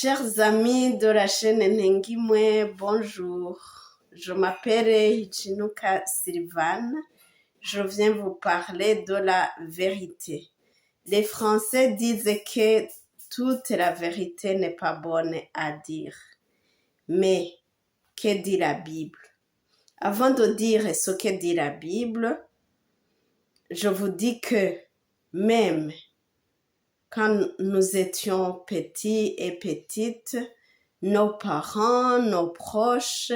Chers amis de la chaîne Nengimwe, bonjour. Je m'appelle Hichinuka Sylvane. Je viens vous parler de la vérité. Les Français disent que toute la vérité n'est pas bonne à dire. Mais que dit la Bible? Avant de dire ce que dit la Bible, je vous dis que même quand nous étions petits et petites, nos parents, nos proches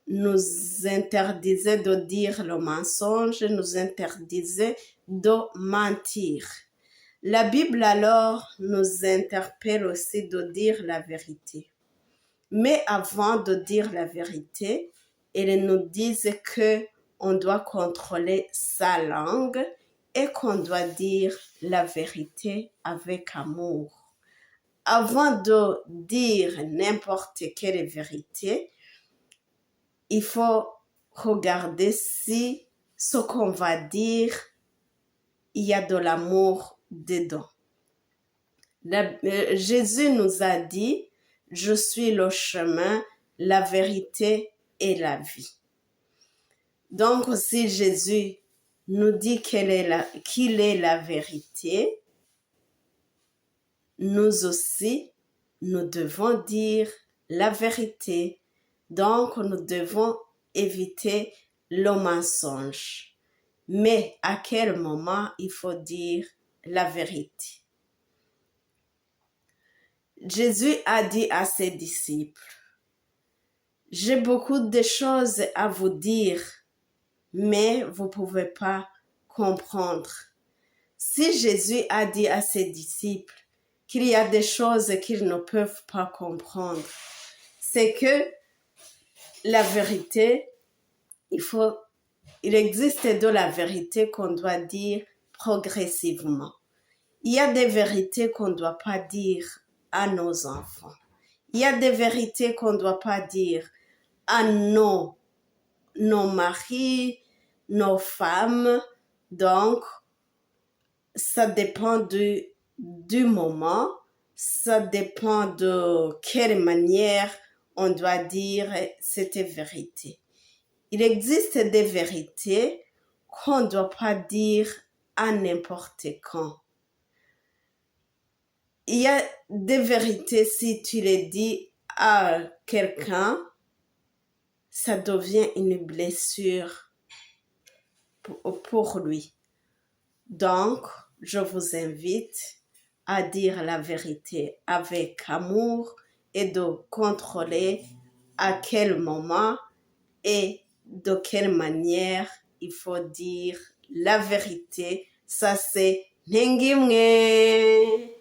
nous interdisaient de dire le mensonge, nous interdisaient de mentir. La Bible alors nous interpelle aussi de dire la vérité. Mais avant de dire la vérité, elle nous dit que on doit contrôler sa langue et qu'on doit dire la vérité avec amour. Avant de dire n'importe quelle vérité, il faut regarder si ce qu'on va dire, il y a de l'amour dedans. Jésus nous a dit, je suis le chemin, la vérité et la vie. Donc, si Jésus nous dit qu'il est la vérité, nous aussi, nous devons dire la vérité. Donc, nous devons éviter le mensonge. Mais à quel moment il faut dire la vérité? Jésus a dit à ses disciples, j'ai beaucoup de choses à vous dire, mais vous ne pouvez pas comprendre. Si Jésus a dit à ses disciples qu'il y a des choses qu'ils ne peuvent pas comprendre, c'est que la vérité, il existe de la vérité qu'on doit dire progressivement. Il y a des vérités qu'on ne doit pas dire à nos enfants. Il y a des vérités qu'on ne doit pas dire à nos maris, nos femmes. Donc, ça dépend du moment, ça dépend de quelle manière on doit dire cette vérité. Il existe des vérités qu'on ne doit pas dire à n'importe quand. Il y a des vérités, si tu les dis à quelqu'un, ça devient une blessure pour lui. Donc, je vous invite à dire la vérité avec amour et de contrôler à quel moment et de quelle manière il faut dire la vérité. Ça, c'est Nengimwe.